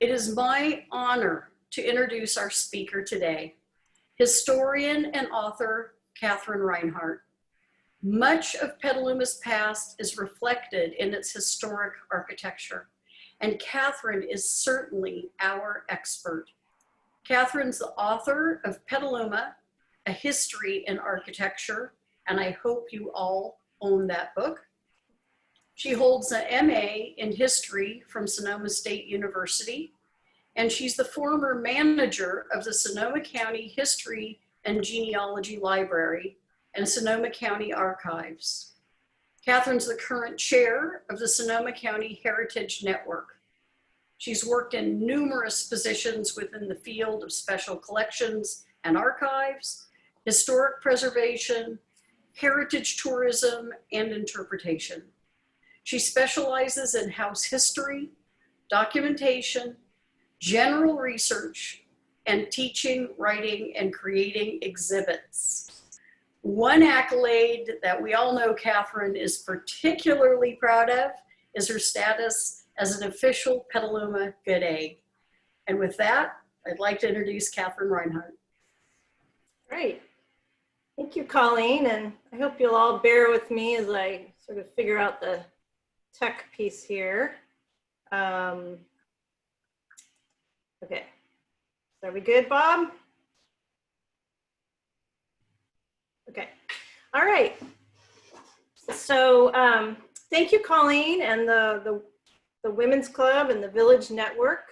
It is my honor to introduce our speaker today, historian and author Katherine Rinehart. Much of Petaluma's past is reflected in its historic architecture, and Katherine is certainly our expert. Katherine's the author of Petaluma, A History in Architecture, and I hope you all own that book. She holds an MA in history from Sonoma State University, and she's the former manager of the Sonoma County History and Genealogy Library and Sonoma County Archives. Katherine's the current chair of the Sonoma County Heritage Network. She's worked in numerous positions within the field of special collections and archives, historic preservation, heritage tourism, and interpretation. She specializes in house history, documentation, general research, and teaching, writing, and creating exhibits. One accolade that we all know Katherine is particularly proud of is her status as an official Petaluma Good Egg. And with that, I'd like to introduce Katherine Rinehart. Great. Thank you, Colleen, and I hope you'll all bear with me as I sort of figure out the tech piece here. Okay, are we good, Bob? Okay, all right. So thank you, Colleen, and the Women's Club and the Village Network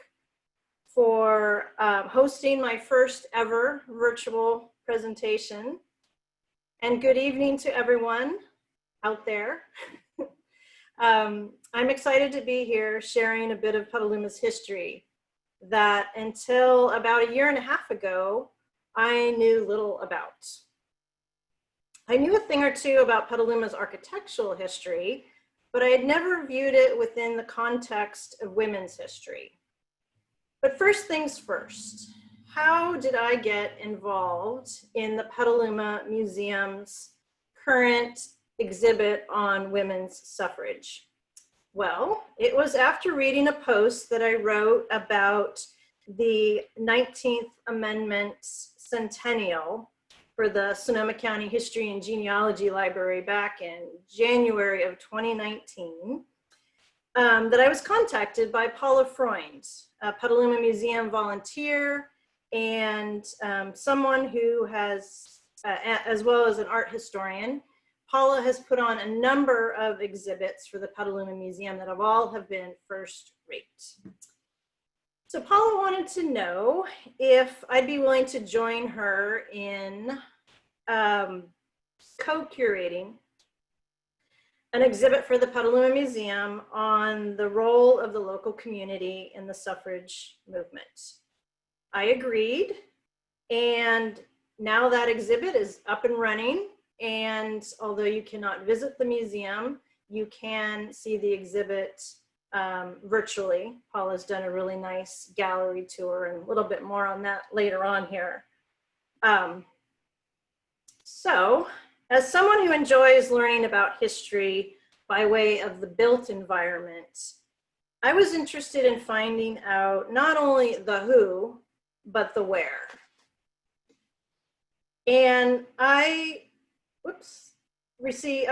for hosting my first ever virtual presentation. And good evening to everyone out there. I'm excited to be here sharing a bit of Petaluma's history that until about a year and a half ago, I knew little about. I knew a thing or two about Petaluma's architectural history, but I had never viewed it within the context of women's history. But first things first, how did I get involved in the Petaluma Museum's current exhibit on women's suffrage? Well, it was after reading a post that I wrote about the 19th Amendment centennial for the Sonoma County History and Genealogy Library back in January of 2019, that I was contacted by Paula Freund, a Petaluma Museum volunteer and someone who has, as well as an art historian. Paula has put on a number of exhibits for the Petaluma Museum that all have been first rate. So Paula wanted to know if I'd be willing to join her in co-curating an exhibit for the Petaluma Museum on the role of the local community in the suffrage movement. I agreed, and now that exhibit is up and running. And although you cannot visit the museum, you can see the exhibit virtually. Paula's done a really nice gallery tour, and a little bit more on that later on here. So, as someone who enjoys learning about history by way of the built environment, I was interested in finding out not only the who, but the where. And I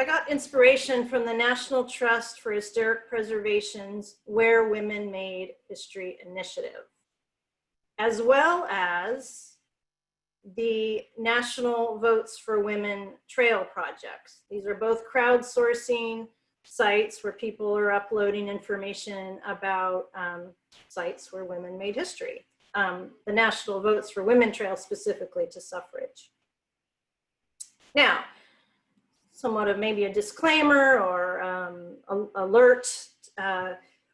got inspiration from the National Trust for Historic Preservation's Where Women Made History initiative, as well as the National Votes for Women Trail projects. These are both crowdsourcing sites where people are uploading information about sites where women made history. The National Votes for Women Trail specifically to suffrage. Now, somewhat of maybe a disclaimer or alert,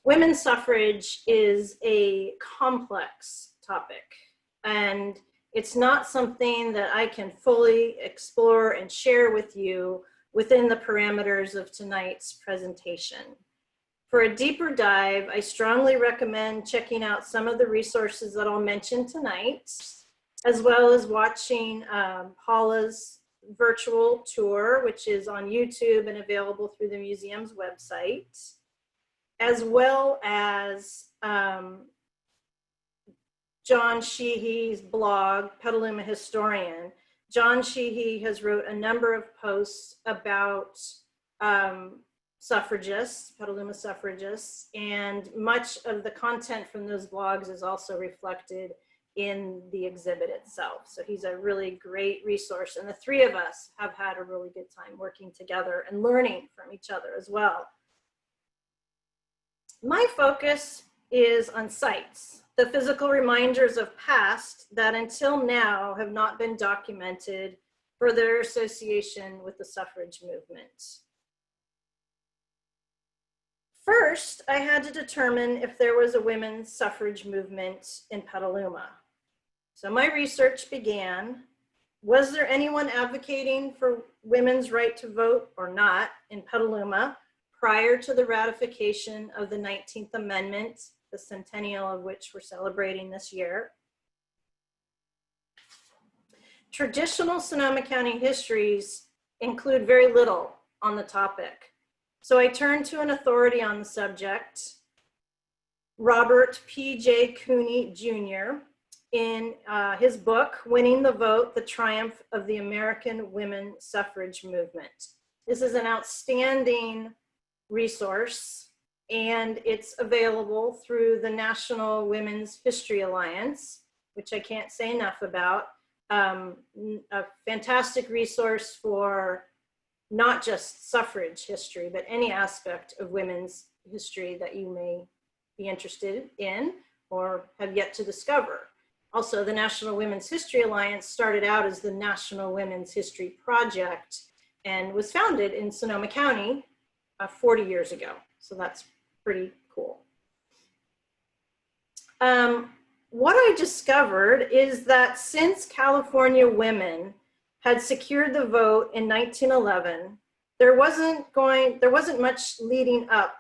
women's suffrage is a complex topic, and it's not something that I can fully explore and share with you within the parameters of tonight's presentation. For a deeper dive, I strongly recommend checking out some of the resources that I'll mention tonight, as well as watching Paula's virtual tour, which is on YouTube and available through the museum's website, as well as John Sheehy's blog, Petaluma Historian. John Sheehy has wrote a number of posts about suffragists, Petaluma suffragists, and much of the content from those blogs is also reflected in the exhibit itself. So he's a really great resource, and the three of us have had a really good time working together and learning from each other as well. My focus is on sites, the physical reminders of past that until now have not been documented for their association with the suffrage movement. First, I had to determine if there was a women's suffrage movement in Petaluma. So my research began, was there anyone advocating for women's right to vote or not in Petaluma prior to the ratification of the 19th Amendment, the centennial of which we're celebrating this year? Traditional Sonoma County histories include very little on the topic. So I turned to an authority on the subject, Robert P.J. Cooney Jr., in his book, Winning the Vote, The Triumph of the American Women Suffrage Movement. This is an outstanding resource, and it's available through the National Women's History Alliance, which I can't say enough about. A fantastic resource for not just suffrage history, but any aspect of women's history that you may be interested in or have yet to discover. Also, the National Women's History Alliance started out as the National Women's History Project and was founded in Sonoma County 40 years ago. So that's pretty cool. What I discovered is that since California women had secured the vote in 1911, there wasn't much leading up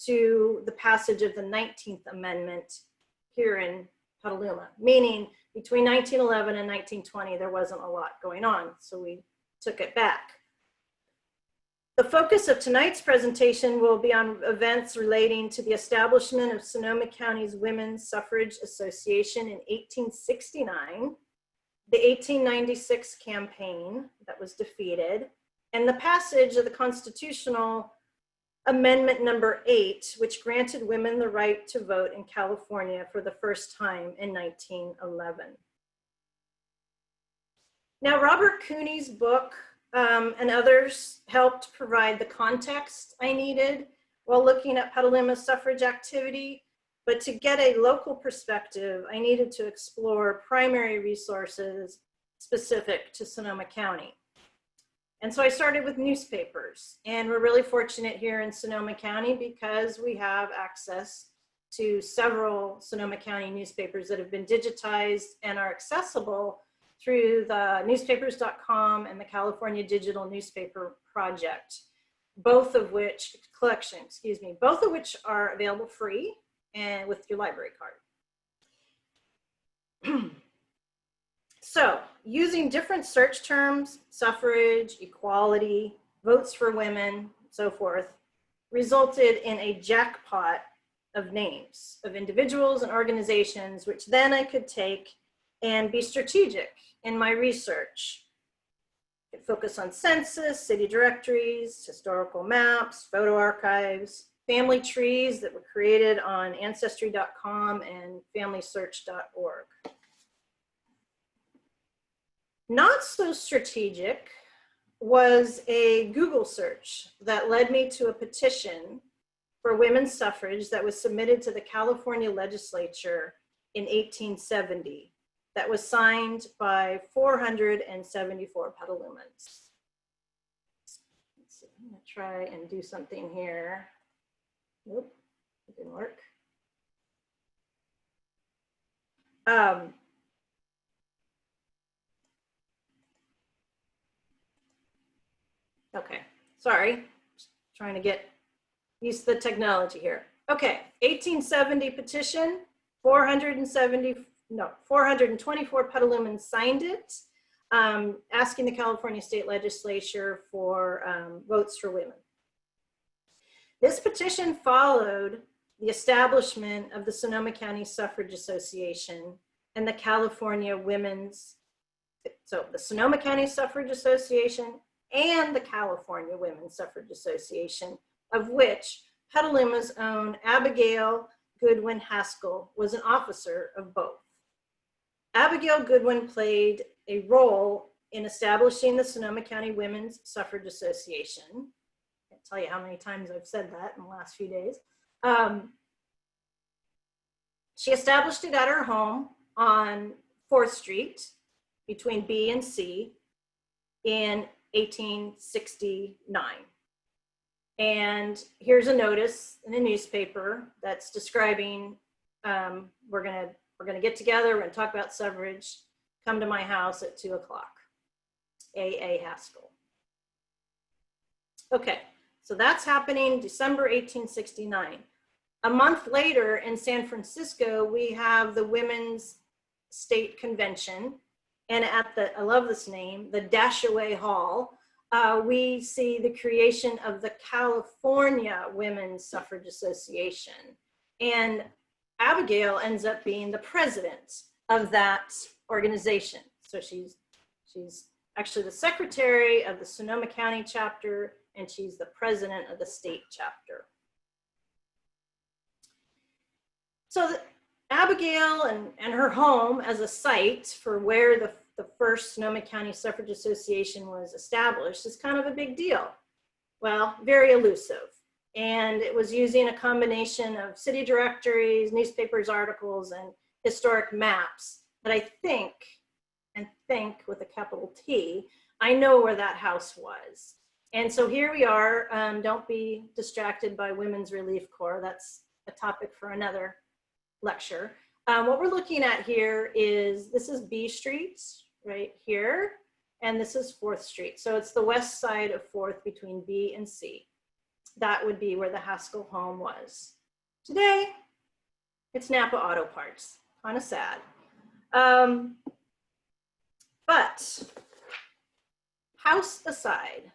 to the passage of the 19th Amendment here in Petaluma, meaning between 1911 and 1920, there wasn't a lot going on, so we took it back. The focus of tonight's presentation will be on events relating to the establishment of Sonoma County's Women's Suffrage Association in 1869, the 1896 campaign that was defeated, and the passage of the constitutional Amendment number 8, which granted women the right to vote in California for the first time in 1911. Now, Robert Cooney's book and others helped provide the context I needed while looking at Petaluma suffrage activity, but to get a local perspective, I needed to explore primary resources specific to Sonoma County. And so I started with newspapers, and we're really fortunate here in Sonoma County because we have access to several Sonoma County newspapers that have been digitized and are accessible through the newspapers.com and the California Digital Newspaper Project, both of which are available free and with your library card. So, using different search terms, suffrage, equality, votes for women, so forth, resulted in a jackpot of names of individuals and organizations, which then I could take and be strategic in my research. I could focus on census, city directories, historical maps, photo archives, family trees that were created on ancestry.com and familysearch.org. Not so strategic was a Google search that led me to a petition for women's suffrage that was submitted to the California legislature in 1870 that was signed by 474 Petalumans. Let's see, I'm gonna try and do something here. Nope, it didn't work. Okay, sorry, just trying to get used to the technology here. Okay, 1870 petition, 424 Petalumans signed it, asking the California State Legislature for votes for women. This petition followed the establishment of the Sonoma County Suffrage Association and the California so the Sonoma County Suffrage Association and the California Women's Suffrage Association, of which Petaluma's own Abigail Goodwin Haskell was an officer of both. Abigail Goodwin played a role in establishing the Sonoma County Women's Suffrage Association. I can't tell you how many times I've said that in the last few days. She established it at her home on 4th Street between B and C in 1869. And here's a notice in a newspaper that's describing, we're gonna get together, we're gonna talk about suffrage, come to my house at 2 o'clock. A.A. Haskell. Okay, so that's happening December 1869. A month later in San Francisco, we have the Women's State Convention. And at I love this name, the Dashaway Hall, we see the creation of the California Women's Suffrage Association. And Abigail ends up being the president of that organization. So she's actually the secretary of the Sonoma County chapter, and she's the president of the state chapter. So Abigail and her home as a site for where the first Sonoma County Suffrage Association was established is kind of a big deal. Well, very elusive. And it was using a combination of city directories, newspapers, articles, and historic maps that I think with a capital T, I know where that house was. And so here we are. Don't be distracted by Women's Relief Corps. That's a topic for another lecture. What we're looking at here this is B Street right here, and this is 4th Street. So it's the west side of 4th between B and C. That would be where the Haskell home was. Today, it's Napa Auto Parts. Kind of sad. But house aside,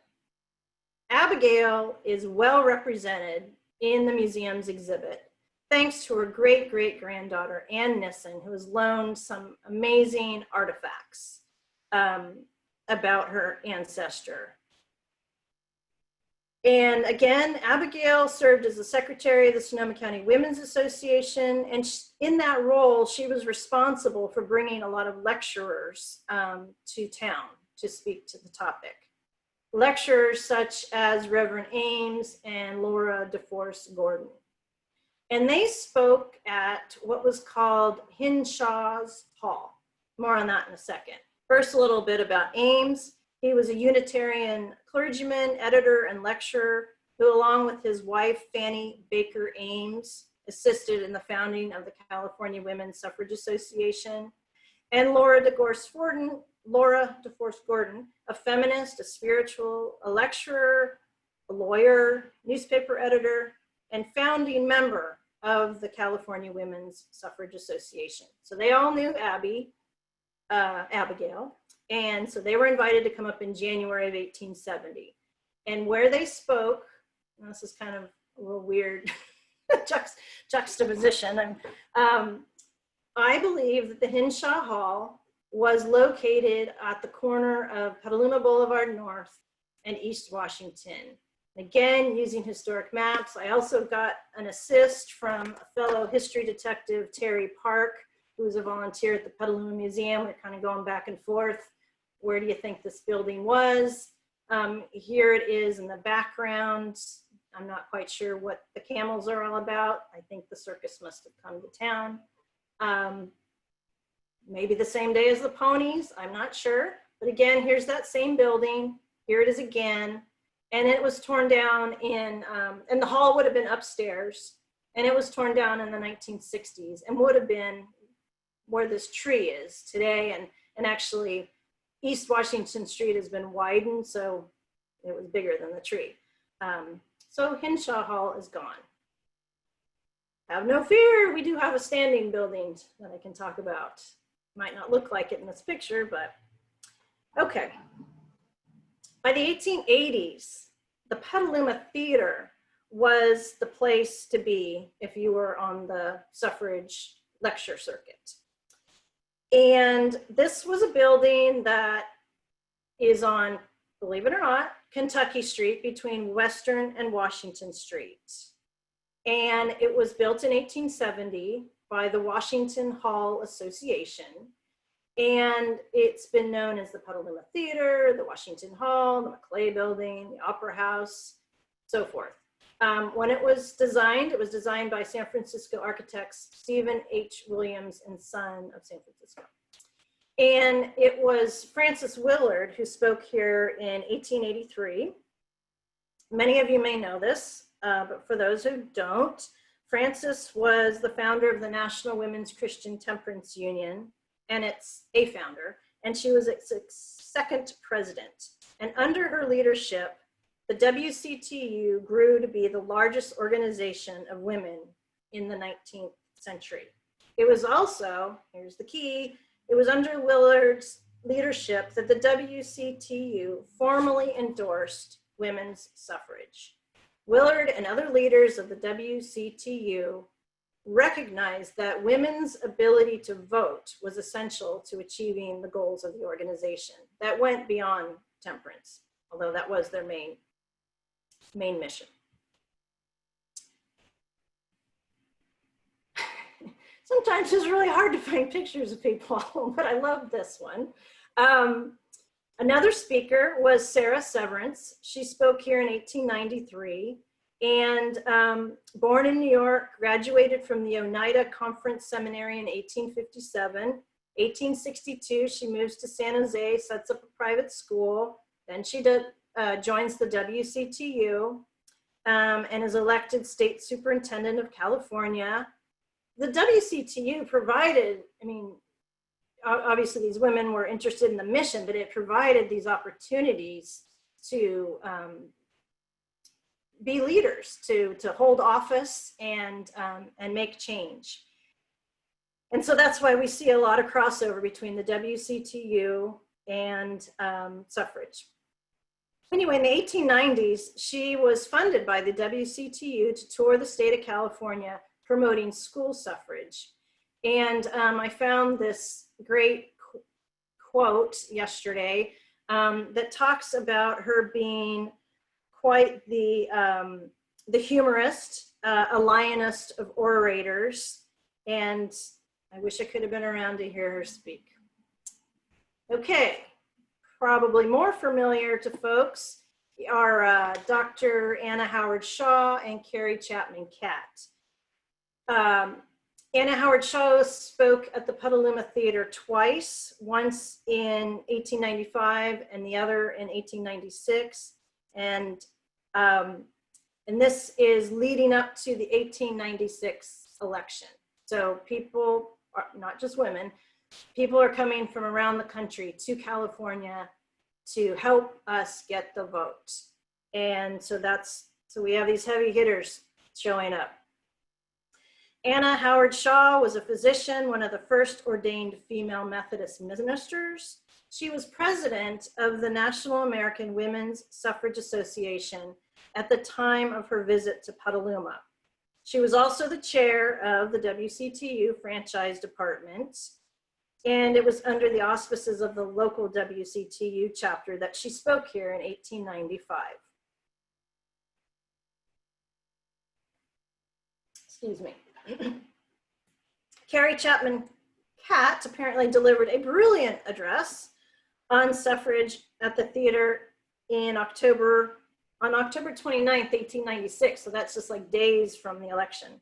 Abigail is well represented in the museum's exhibit, thanks to her great-great-granddaughter, Ann Nissen, who has loaned some amazing artifacts about her ancestor. And again, Abigail served as the secretary of the Sonoma County Women's Association, and in that role, she was responsible for bringing a lot of lecturers to town to speak to the topic. Lecturers such as Reverend Ames and Laura DeForest Gordon. And they spoke at what was called Hinshaw's Hall. More on that in a second. First, a little bit about Ames. He was a Unitarian clergyman, editor, and lecturer who, along with his wife, Fanny Baker Ames, assisted in the founding of the California Women's Suffrage Association. And Laura DeForest Gordon, a feminist, a spiritual, a lecturer, a lawyer, newspaper editor, and founding member of the California Women's Suffrage Association. So they all knew Abigail, and so they were invited to come up in January of 1870. And where they spoke, and this is kind of a little weird juxtaposition, I believe that the Hinshaw Hall was located at the corner of Petaluma Boulevard North and East Washington. Again, using historic maps. I also got an assist from a fellow history detective, Terry Park, who was a volunteer at the Petaluma Museum. We're kind of going back and forth. Where do you think this building was? Here it is in the background. I'm not quite sure what the camels are all about. I think the circus must have come to town. Maybe the same day as the ponies, I'm not sure. But again, here's that same building. Here it is again. And it was torn down and the hall would have been upstairs, and it was torn down in the 1960s and would have been where this tree is today. And actually, East Washington Street has been widened, so it was bigger than the tree. So Hinshaw Hall is gone. Have no fear, we do have a standing building that I can talk about. Might not look like it in this picture, but okay. By the 1880s, the Petaluma Theater was the place to be if you were on the suffrage lecture circuit. And this was a building that is on, believe it or not, Kentucky Street between Western and Washington Street. And it was built in 1870 by the Washington Hall Association. And it's been known as the Petaluma Theater, the Washington Hall, the McClay Building, the Opera House, so forth. When it was designed by San Francisco architects Stephen H. Williams and Son of San Francisco. And it was Frances Willard who spoke here in 1883. Many of you may know this, but for those who don't, Frances was the founder of the National Women's Christian Temperance Union, and it's a founder, and she was its second president. And under her leadership, the WCTU grew to be the largest organization of women in the 19th century. It was also, here's the key, it was under Willard's leadership that the WCTU formally endorsed women's suffrage. Willard and other leaders of the WCTU recognized that women's ability to vote was essential to achieving the goals of the organization. That went beyond temperance, although that was their main mission. Sometimes it's really hard to find pictures of people, but I love this one. Another speaker was Sarah Severance. She spoke here in 1893 and born in New York, graduated from the Oneida Conference Seminary in 1857. 1862, she moves to San Jose, sets up a private school. Then she joins the WCTU and is elected state superintendent of California. The WCTU provided, I mean, obviously these women were interested in the mission, but it provided these opportunities to be leaders, to hold office and make change. And so that's why we see a lot of crossover between the WCTU and suffrage. Anyway, in the 1890s, she was funded by the WCTU to tour the state of California promoting school suffrage. And I found this great quote yesterday that talks about her being quite the humorist, a lionist of orators, and I wish I could have been around to hear her speak. Okay, probably more familiar to folks are Dr. Anna Howard Shaw and Carrie Chapman Catt. Anna Howard Shaw spoke at the Petaluma Theater twice, once in 1895 and the other in 1896. And this is leading up to the 1896 election. So people, not just women, people are coming from around the country to California to help us get the vote. And so we have these heavy hitters showing up. Anna Howard Shaw was a physician, one of the first ordained female Methodist ministers. She was president of the National American Women's Suffrage Association at the time of her visit to Petaluma. She was also the chair of the WCTU franchise department, and it was under the auspices of the local WCTU chapter that she spoke here in 1895. Excuse me. Carrie Chapman Catt apparently delivered a brilliant address on suffrage at the theater on October 29th, 1896. So that's just like days from the election.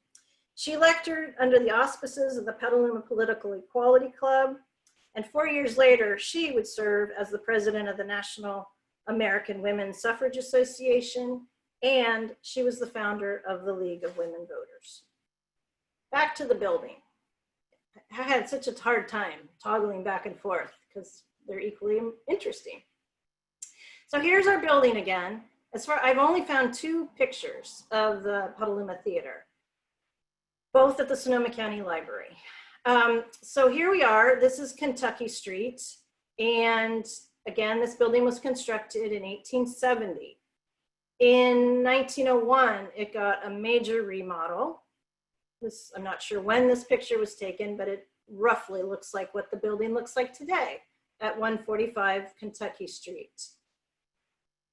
She lectured under the auspices of the Petaluma Political Equality Club. And 4 years later, she would serve as the president of the National American Women's Suffrage Association. And she was the founder of the League of Women Voters. Back to the building. I had such a hard time toggling back and forth because they're equally interesting. So here's our building again. I've only found 2 pictures of the Petaluma Theater, both at the Sonoma County Library. So here we are. This is Kentucky Street. And again, this building was constructed in 1870. In 1901, it got a major remodel. I'm not sure when this picture was taken, but it roughly looks like what the building looks like today at 145 Kentucky Street.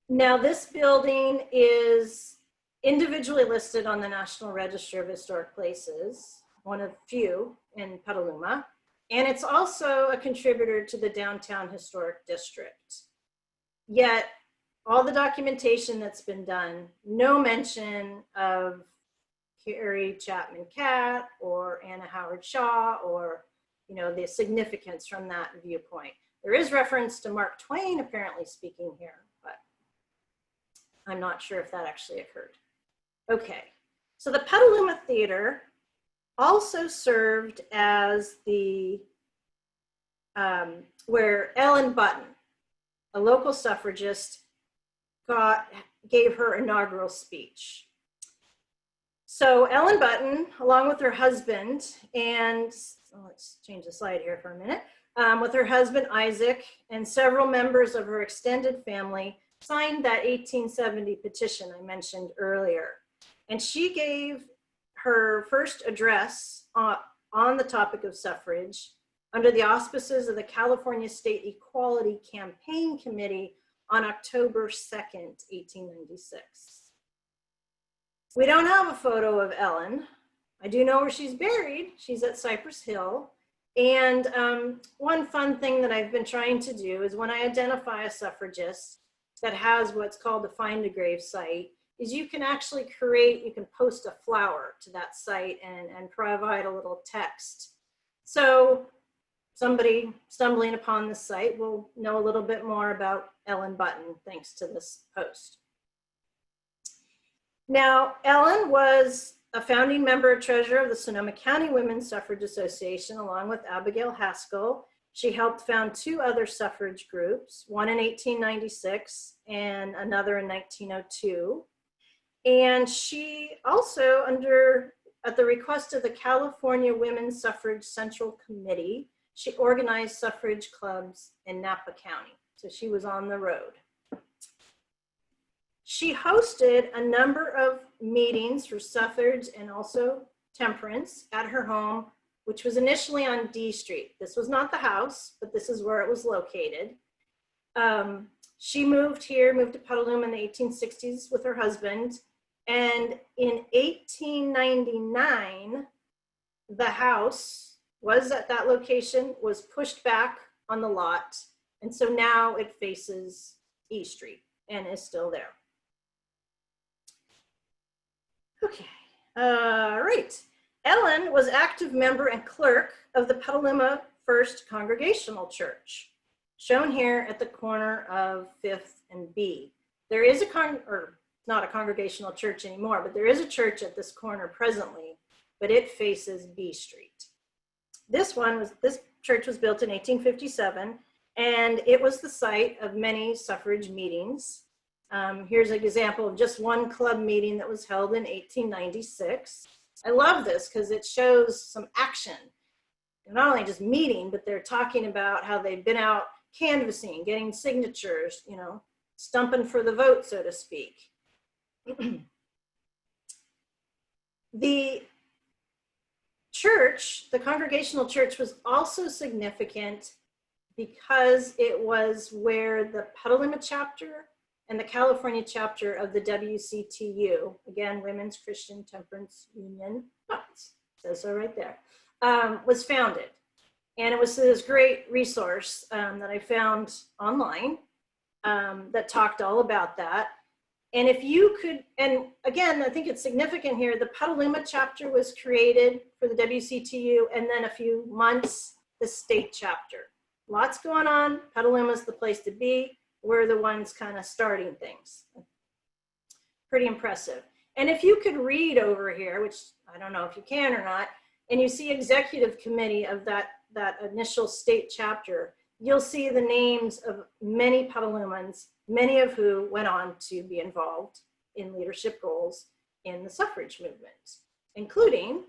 Now, this building is individually listed on the National Register of Historic Places, one of few in Petaluma, and it's also a contributor to the Downtown Historic District. Yet, all the documentation that's been done, no mention of Carrie Chapman Catt or Anna Howard Shaw, or the significance from that viewpoint. There is reference to Mark Twain apparently speaking here, but I'm not sure if that actually occurred. Okay, so the Petaluma Theater also served as the where Ellen Button, a local suffragist, gave her inaugural speech. So Ellen Button, along with her husband, and let's change the slide here for a minute, with her husband Isaac and several members of her extended family, signed that 1870 petition I mentioned earlier. And she gave her first address on the topic of suffrage under the auspices of the California State Equality Campaign Committee on October 2nd, 1896. We don't have a photo of Ellen. I do know where she's buried. She's at Cypress Hill. And one fun thing that I've been trying to do is when I identify a suffragist that has what's called a find a grave site, is you can actually you can post a flower to that site and provide a little text. So somebody stumbling upon this site will know a little bit more about Ellen Button thanks to this post. Now, Ellen was a founding member and treasurer of the Sonoma County Women's Suffrage Association, along with Abigail Haskell. She helped found two other suffrage groups, one in 1896 and another in 1902. And she also, at the request of the California Women's Suffrage Central Committee, she organized suffrage clubs in Napa County. So she was on the road. She hosted a number of meetings for suffrage and also temperance at her home, which was initially on D Street. This was not the house, but this is where it was located. She moved to Petaluma in the 1860s with her husband. And in 1899, the house was at that location, was pushed back on the lot. And so now it faces E Street and is still there. Okay, all right. Ellen was active member and clerk of the Petaluma First Congregational Church, shown here at the corner of 5th and B. There is not a congregational church anymore, but there is a church at this corner presently, but it faces B Street. This church was built in 1857, and it was the site of many suffrage meetings. Here's an example of just one club meeting that was held in 1896. I love this because it shows some action. They're not only just meeting, but they're talking about how they've been out canvassing, getting signatures, stumping for the vote, so to speak. The church, the Congregational Church, was also significant because it was where the Petaluma chapter and the California chapter of the WCTU, again, Women's Christian Temperance Union, it says so right there, was founded. And it was this great resource that I found online that talked all about that. And if you could, and again, I think it's significant here, the Petaluma chapter was created for the WCTU, and then a few months, the state chapter. Lots going on. Petaluma's the place to be. We're the ones kind of starting things. Pretty impressive. And if you could read over here, which I don't know if you can or not, and you see executive committee of that initial state chapter, you'll see the names of many Petalumans, many of who went on to be involved in leadership roles in the suffrage movement, including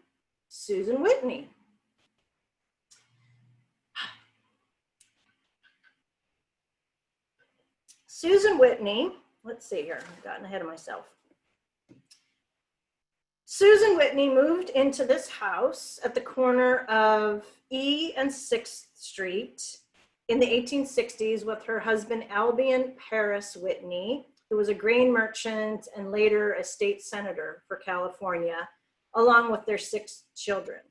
Susan Whitney. Susan Whitney, let's see here, I've gotten ahead of myself. Susan Whitney moved into this house at the corner of E and 6th Street in the 1860s with her husband, Albion Paris Whitney, who was a grain merchant and later a state senator for California, along with their 6 children.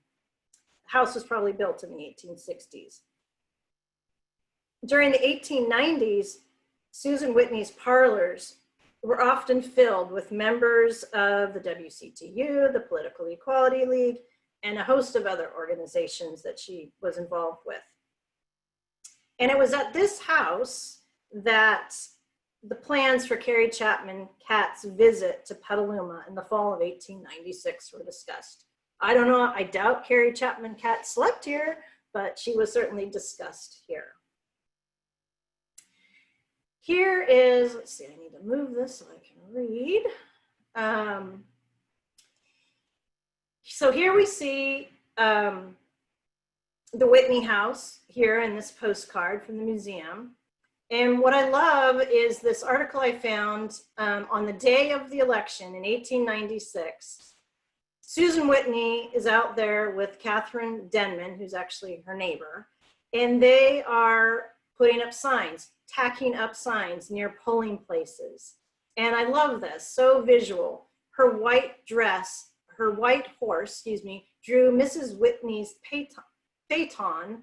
The house was probably built in the 1860s. During the 1890s, Susan Whitney's parlors were often filled with members of the WCTU, the Political Equality League, and a host of other organizations that she was involved with. And it was at this house that the plans for Carrie Chapman Catt's visit to Petaluma in the fall of 1896 were discussed. I don't know, I doubt Carrie Chapman Catt slept here, but she was certainly discussed here. Here is, let's see, I need to move this so I can read. So here we see the Whitney house here in this postcard from the museum. And what I love is this article I found on the day of the election in 1896. Susan Whitney is out there with Catherine Denman, who's actually her neighbor, and they are putting up signs, tacking up signs near polling places. And I love this, so visual. Her white dress, her white horse, drew Mrs. Whitney's phaeton,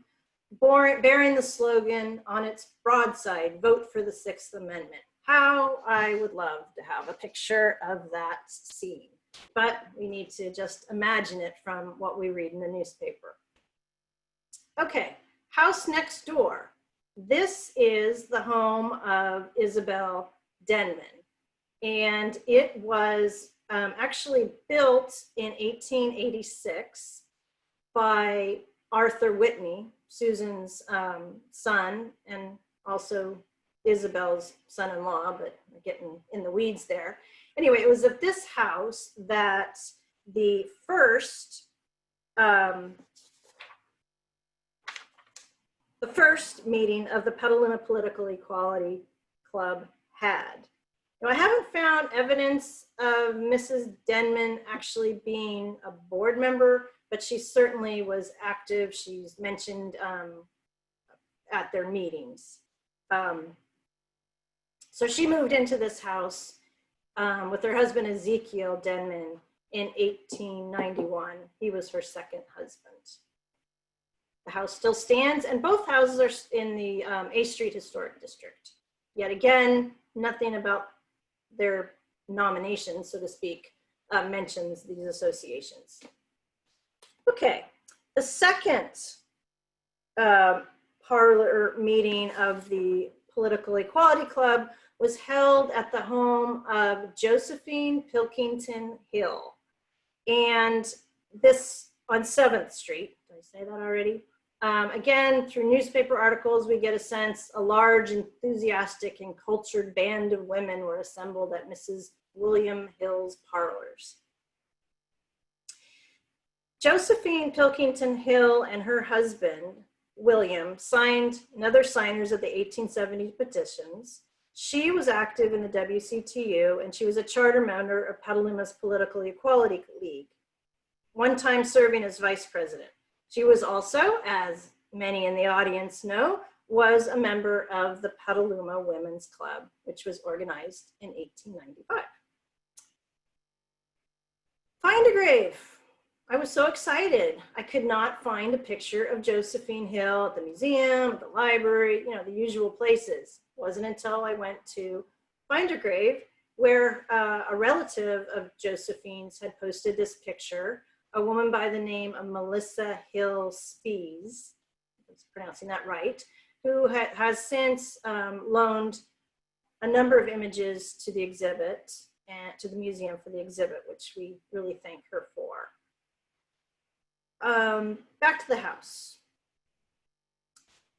bearing the slogan on its broadside, "Vote for the 6th Amendment." How I would love to have a picture of that scene, but we need to just imagine it from what we read in the newspaper. Okay, house next door. This is the home of Isabel Denman, and it was actually built in 1886 by Arthur Whitney, Susan's son, and also Isabel's son-in-law, but we're getting in the weeds there. Anyway, it was at this house that the first meeting of the Petaluma Political Equality Club had. Now, I haven't found evidence of Mrs. Denman actually being a board member, but she certainly was active. She's mentioned at their meetings. So she moved into this house with her husband, Ezekiel Denman, in 1891. He was her second husband. The house still stands, and both houses are in the A Street Historic District. Yet again, nothing about their nomination, so to speak, mentions these associations. Okay, the second parlor meeting of the Political Equality Club was held at the home of Josephine Pilkington Hill. And this on 7th Street, did I say that already? Again, through newspaper articles, we get a sense a large, enthusiastic, and cultured band of women were assembled at Mrs. William Hill's parlors. Josephine Pilkington Hill and her husband, William, signed another signers of the 1870 petitions. She was active in the WCTU, and she was a charter member of Petaluma's Political Equality League, one time serving as vice president. She was also, as many in the audience know, was a member of the Petaluma Women's Club, which was organized in 1895. Find a grave. I was so excited. I could not find a picture of Josephine Hill at the museum, at the library, the usual places. It wasn't until I went to Find a Grave where a relative of Josephine's had posted this picture, a woman by the name of Melissa Hill Spees, I was pronouncing that right, who has since loaned a number of images to the exhibit and to the museum for the exhibit, which we really thank her for. Back to the house.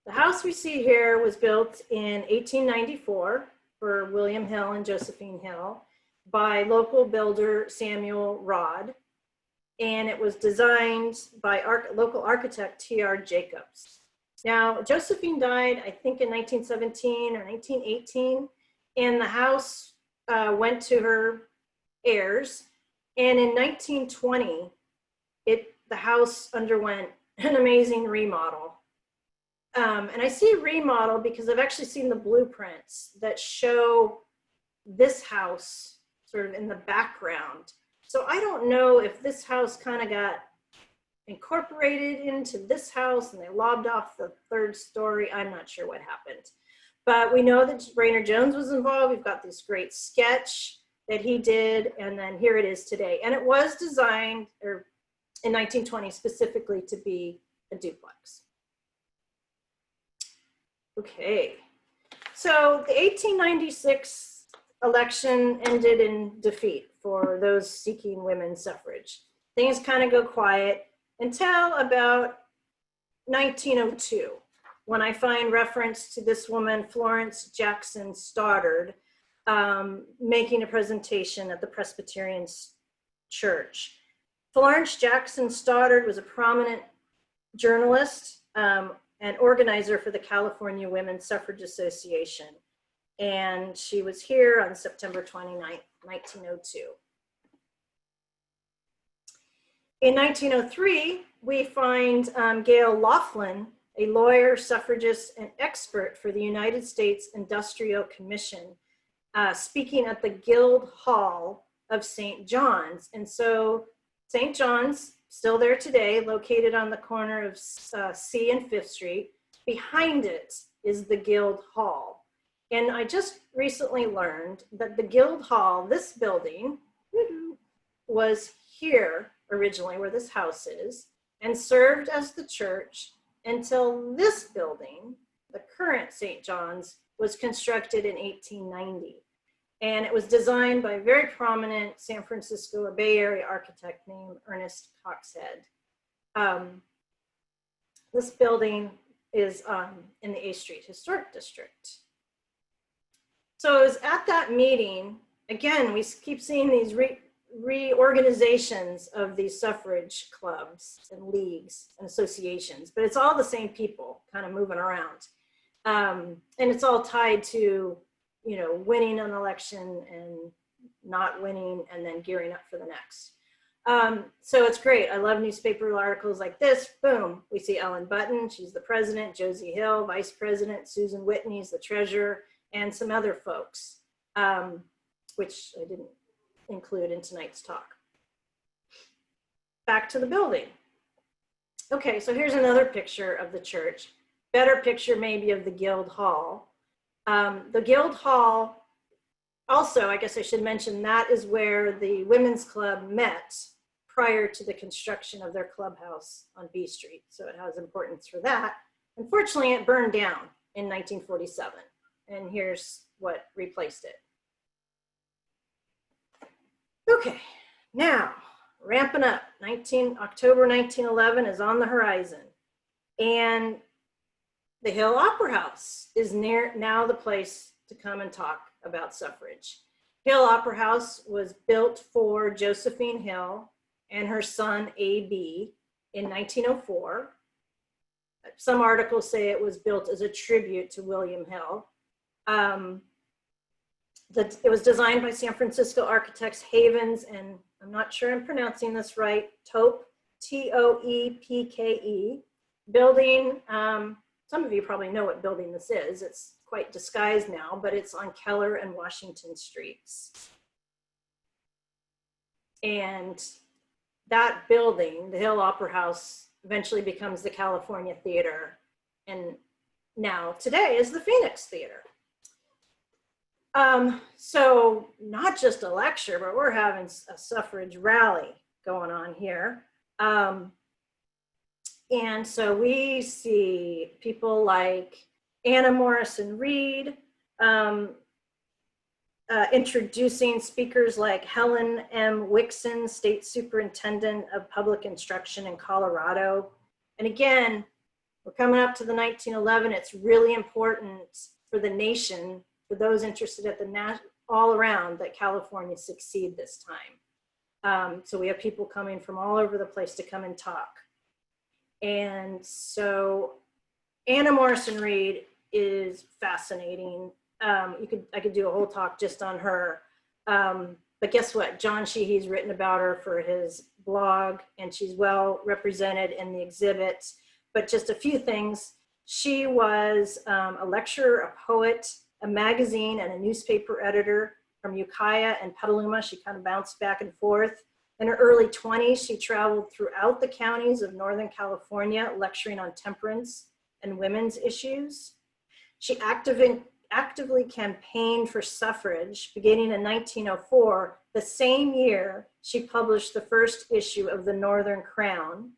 The house we see here was built in 1894 for William Hill and Josephine Hill by local builder Samuel Rodd, and it was designed by local architect T.R. Jacobs. Now, Josephine died, I think, in 1917 or 1918, and the house went to her heirs, And in 1920, the house underwent an amazing remodel. And I see remodel because I've actually seen the blueprints that show this house sort of in the background. So I don't know if this house kind of got incorporated into this house and they lobbed off the third story. I'm not sure what happened. But we know that Raynor Jones was involved. We've got this great sketch that he did, and then here it is today. And it was designed in 1920 specifically to be a duplex. Okay, so the 1896 election ended in defeat for those seeking women's suffrage. Things kind of go quiet until about 1902, when I find reference to this woman, Florence Jackson Stoddard, making a presentation at the Presbyterian Church. Florence Jackson Stoddard was a prominent journalist and organizer for the California Women's Suffrage Association. And she was here on September 29, 1902. In 1903, we find Gail Laughlin, a lawyer, suffragist, and expert for the United States Industrial Commission, speaking at the Guild Hall of St. John's. And so St. John's, still there today, located on the corner of C and 5th Street. Behind it is the Guild Hall. And I just recently learned that the Guild Hall, this building, was here originally where this house is, and served as the church until this building, the current St. John's, was constructed in 1890. And it was designed by a very prominent San Francisco or Bay Area architect named Ernest Coxhead. This building is in the A Street Historic District. So it was at that meeting, again, we keep seeing these reorganizations of these suffrage clubs and leagues and associations, but it's all the same people kind of moving around. And it's all tied to, you know, winning an election and not winning and then gearing up for the next. So it's great. I love newspaper articles like this. Boom, we see Ellen Button, she's the president, Josie Hill, vice president, Susan Whitney's the treasurer, and some other folks, which I didn't include in tonight's talk. Back to the building. Okay, so here's another picture of the church. Better picture maybe of the Guild Hall. The Guild Hall, also, I guess I should mention, that is where the Women's Club met prior to the construction of their clubhouse on B Street. So it has importance for that. Unfortunately, it burned down in 1947. And here's what replaced it. Okay, now ramping up. October 1911 is on the horizon. And the Hill Opera House is now the place to come and talk about suffrage. Hill Opera House was built for Josephine Hill and her son A.B. in 1904. Some articles say it was built as a tribute to William Hill. It was designed by San Francisco architects Havens, and I'm not sure I'm pronouncing this right, Tope, T-O-E-P-K-E. Building, some of you probably know what building this is. It's quite disguised now, but it's on Keller and Washington Streets. And that building, the Hill Opera House, eventually becomes the California Theater, and now today is the Phoenix Theater. So not just a lecture, but we're having a suffrage rally going on here. And so we see people like Anna Morrison Reed, introducing speakers like Helen M. Wixon, State Superintendent of Public Instruction in Colorado. And again, we're coming up to the 1911. It's really important for the nation, for those interested at the all around, that California succeed this time. So we have people coming from all over the place to come and talk. And so Anna Morrison Reed is fascinating. I could do a whole talk just on her. But But guess what? John Sheehy's written about her for his blog, and she's well represented in the exhibits. But just a few things. She was a lecturer, a poet, a magazine and a newspaper editor from Ukiah and Petaluma. She kind of bounced back and forth. In her early 20s, she traveled throughout the counties of Northern California, lecturing on temperance and women's issues. She actively campaigned for suffrage beginning in 1904. The same year, she published the first issue of the Northern Crown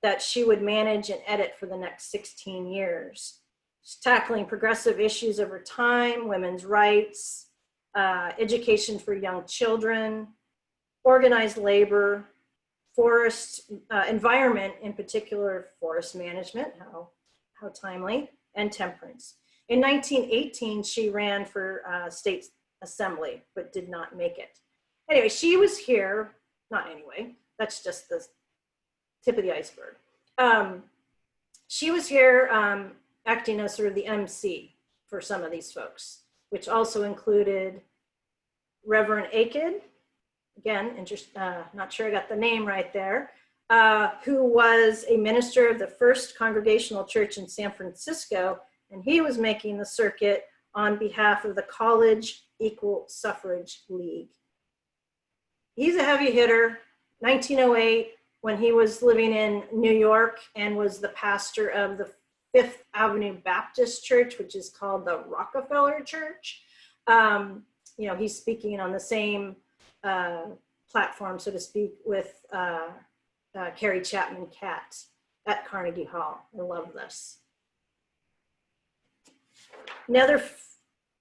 that she would manage and edit for the next 16 years. She's tackling progressive issues of her time, women's rights, education for young children, organized labor, forest, environment, in particular forest management, how timely, and temperance. In 1918, she ran for state assembly, but did not make it. Anyway, she was here, not anyway, that's just the tip of the iceberg. She was here acting as sort of the MC for some of these folks, which also included Reverend Akid, again, not sure I got the name right there, who was a minister of the First Congregational Church in San Francisco, and he was making the circuit on behalf of the College Equal Suffrage League. He's a heavy hitter. 1908, when he was living in New York and was the pastor of the Fifth Avenue Baptist Church, which is called the Rockefeller Church. He's speaking on the same platform, so to speak, with Carrie Chapman Catt at Carnegie Hall. I love this.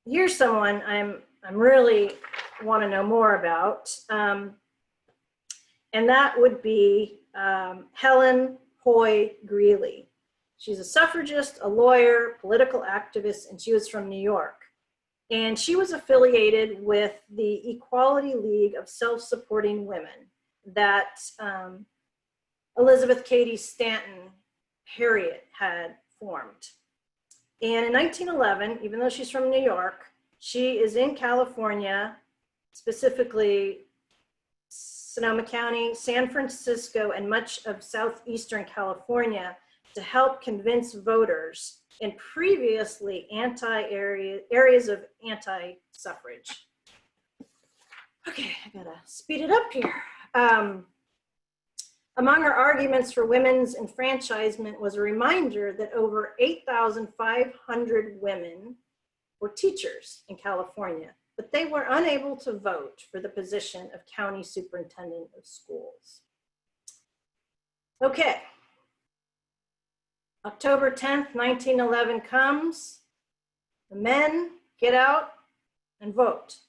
Here's someone I'm really want to know more about, and that would be Helen Hoy Greeley. She's a suffragist, a lawyer, political activist, and she was from New York. And she was affiliated with the Equality League of Self-Supporting Women that Elizabeth Cady Stanton Harriet had formed. And in 1911, even though she's from New York, she is in California, specifically Sonoma County, San Francisco, and much of southeastern California to help convince voters in previously areas of anti-suffrage. Okay, I gotta speed it up here. Among her arguments for women's enfranchisement was a reminder that over 8,500 women were teachers in California, but they were unable to vote for the position of county superintendent of schools. Okay. October 10th, 1911 comes. The men get out and vote.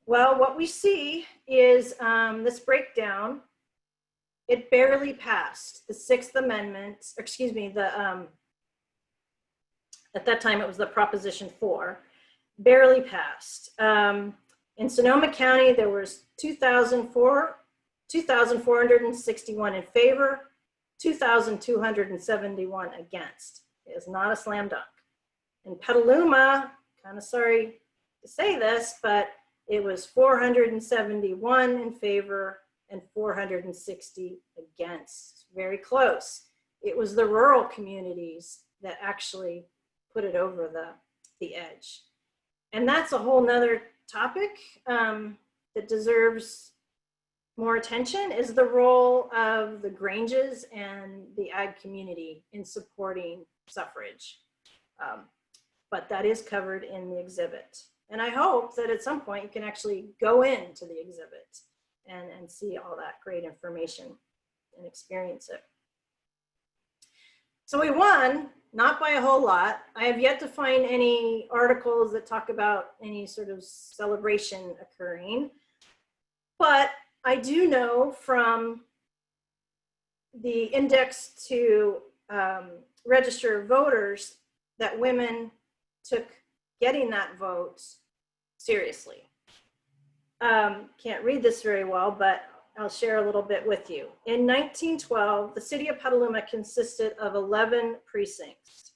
Well, what we see is this breakdown. It barely passed. The Sixth Amendment, at that time it was the Proposition 4, barely passed. In Sonoma County, there was 2,461 in favor, 2,271 against. It is not a slam dunk. In Petaluma, kind of sorry to say this, but it was 471 in favor and 460 against. Very close. It was the rural communities that actually put it over the edge. And that's a whole nother topic that deserves more attention, is the role of the Granges and the ag community in supporting suffrage. But that is covered in the exhibit. And I hope that at some point you can actually go into the exhibit and see all that great information and experience it. So we won, not by a whole lot. I have yet to find any articles that talk about any sort of celebration occurring, but I do know from the index to register voters that women took getting that vote seriously. Can't read this very well, but I'll share a little bit with you. In 1912, the city of Petaluma consisted of 11 precincts,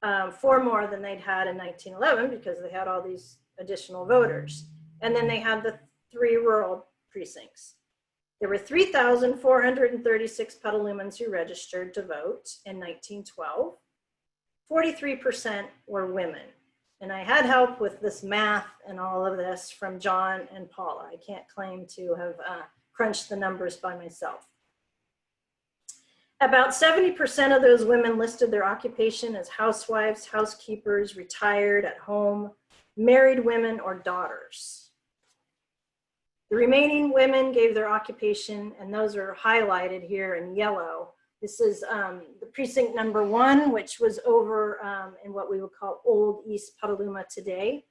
4 more than they'd had in 1911 because they had all these additional voters. And then they had the 3 rural precincts. There were 3,436 Petalumans who registered to vote in 1912. 43% were women. And I had help with this math and all of this from John and Paula. I can't claim to have crunched the numbers by myself. About 70% of those women listed their occupation as housewives, housekeepers, retired, at home, married women, or daughters. The remaining women gave their occupation, and those are highlighted here in yellow. This is the precinct number 1, which was over in what we would call Old East Petaluma today,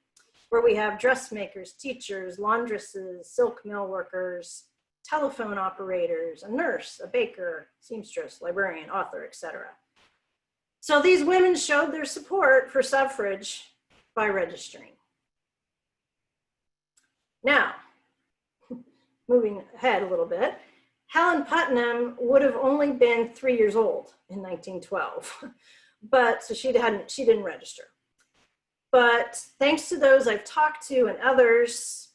where we have dressmakers, teachers, laundresses, silk mill workers, telephone operators, a nurse, a baker, seamstress, librarian, author, etc. So these women showed their support for suffrage by registering. Now, moving ahead a little bit, Helen Putnam would have only been 3 years old in 1912, but so she didn't register. But thanks to those I've talked to and others,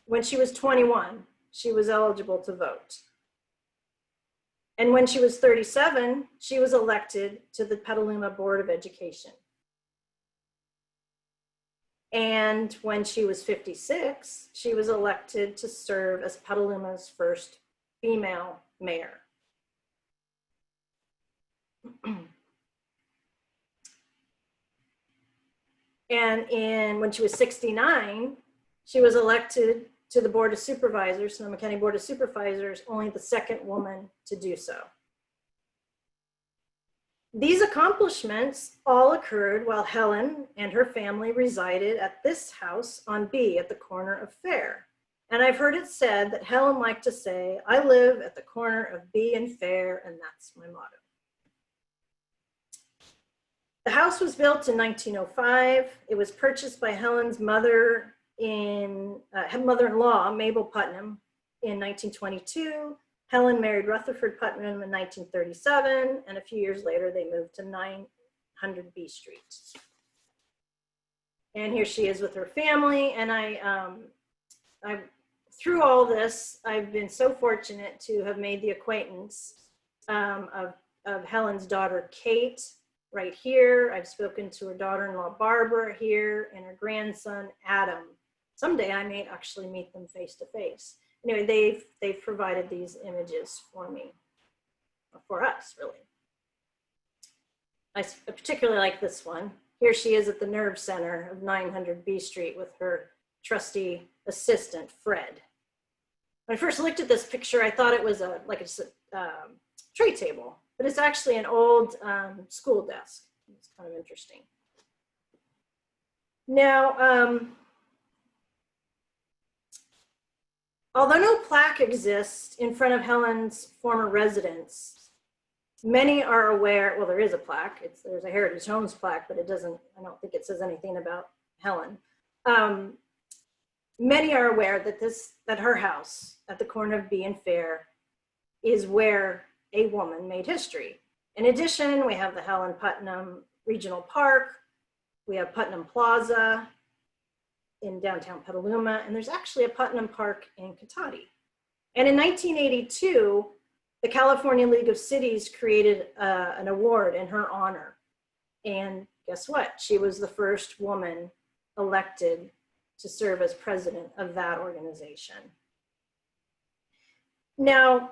when she was 21, she was eligible to vote. And when she was 37, she was elected to the Petaluma Board of Education. And when she was 56, she was elected to serve as Petaluma's first female mayor. And when she was 69, she was elected to the Board of Supervisors, Sonoma County Board of Supervisors, only the second woman to do so. These accomplishments all occurred while Helen and her family resided at this house on B at the corner of Fair. And I've heard it said that Helen liked to say, "I live at the corner of B and Fair, and that's my motto." The house was built in 1905. It was purchased by Helen's mother-in-law, Mabel Putnam, in 1922. Helen married Rutherford Putnam in 1937, and a few years later, they moved to 900 B Street. And here she is with her family, and through all this, I've been so fortunate to have made the acquaintance of Helen's daughter, Kate, right here. I've spoken to her daughter-in-law, Barbara, here, and her grandson, Adam. Someday I may actually meet them face to face. Anyway, they've provided these images for me, for us, really. I particularly like this one. Here she is at the Nerve Center of 900 B Street with her trusty assistant, Fred. When I first looked at this picture, I thought it was a tray table, but it's actually an old school desk. It's kind of interesting. Now, although no plaque exists in front of Helen's former residence, many are aware, well, there is a plaque. There's a Heritage Homes plaque, but I don't think it says anything about Helen. Many are aware that her house at the corner of B and Fair is where a woman made history. In addition, we have the Helen Putnam Regional Park. We have Putnam Plaza in downtown Petaluma, and there's actually a Putnam Park in Cotati. And in 1982, the California League of Cities created an award in her honor. And guess what? She was the first woman elected to serve as president of that organization. Now,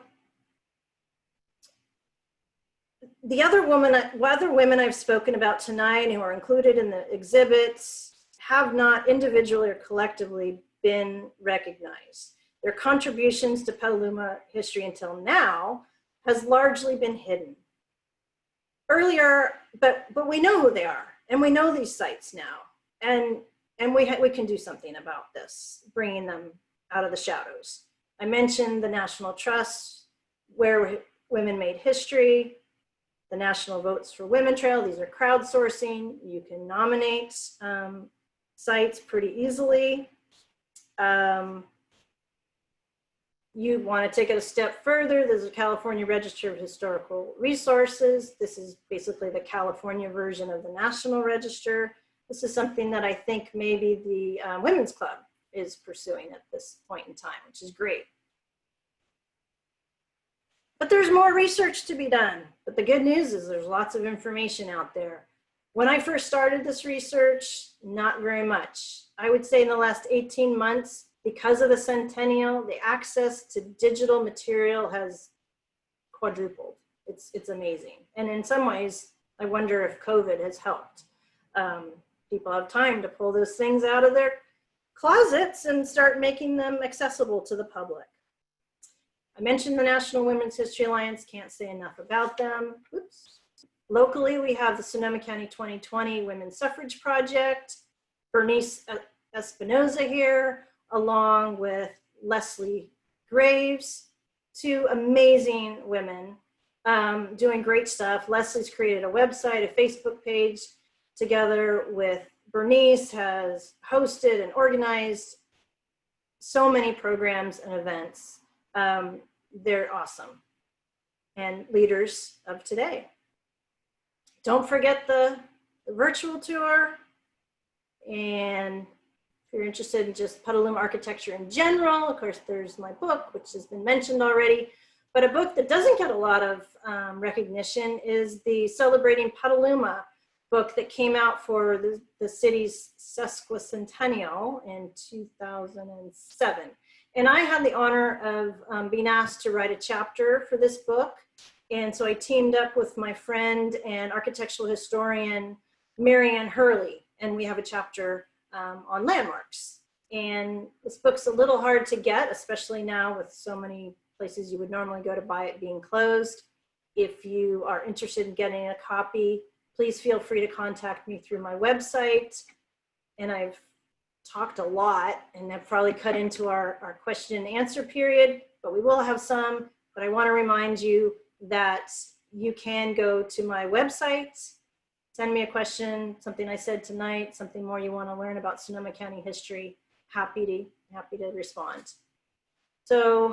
the other women I've spoken about tonight who are included in the exhibits have not individually or collectively been recognized. Their contributions to Petaluma history until now has largely been hidden. Earlier, but we know who they are, and we know these sites now, and we can do something about this, bringing them out of the shadows. I mentioned the National Trust, where women made history, the National Votes for Women Trail. These are crowdsourcing. You can nominate sites pretty easily. You want to take it a step further. There's a California Register of Historical Resources. This is basically the California version of the National Register. This is something that I think maybe the Women's Club is pursuing at this point in time, which is great. But there's more research to be done. But the good news is there's lots of information out there. When I first started this research, not very much. I would say in the last 18 months, because of the centennial, the access to digital material has quadrupled. It's amazing. And in some ways, I wonder if COVID has helped. People have time to pull those things out of their closets and start making them accessible to the public. I mentioned the National Women's History Alliance, can't say enough about them. Oops. Locally, we have the Sonoma County 2020 Women's Suffrage Project, Bernice Espinoza here, along with Leslie Graves, two amazing women doing great stuff. Leslie's created a website, a Facebook page, together with Bernice has hosted and organized so many programs and events. They're awesome and leaders of today. Don't forget the virtual tour. And if you're interested in just Petaluma architecture in general, of course, there's my book, which has been mentioned already. But a book that doesn't get a lot of recognition is the Celebrating Petaluma book that came out for the city's sesquicentennial in 2007. And I had the honor of being asked to write a chapter for this book. And so I teamed up with my friend and architectural historian, Marianne Hurley, and we have a chapter on landmarks. And this book's a little hard to get, especially now with so many places you would normally go to buy it being closed. If you are interested in getting a copy, please feel free to contact me through my website. And I've talked a lot and have probably cut into our question and answer period, but we will have some. But I want to remind you that you can go to my website, send me a question, something I said tonight, something more you want to learn about Sonoma County history. Happy to respond. So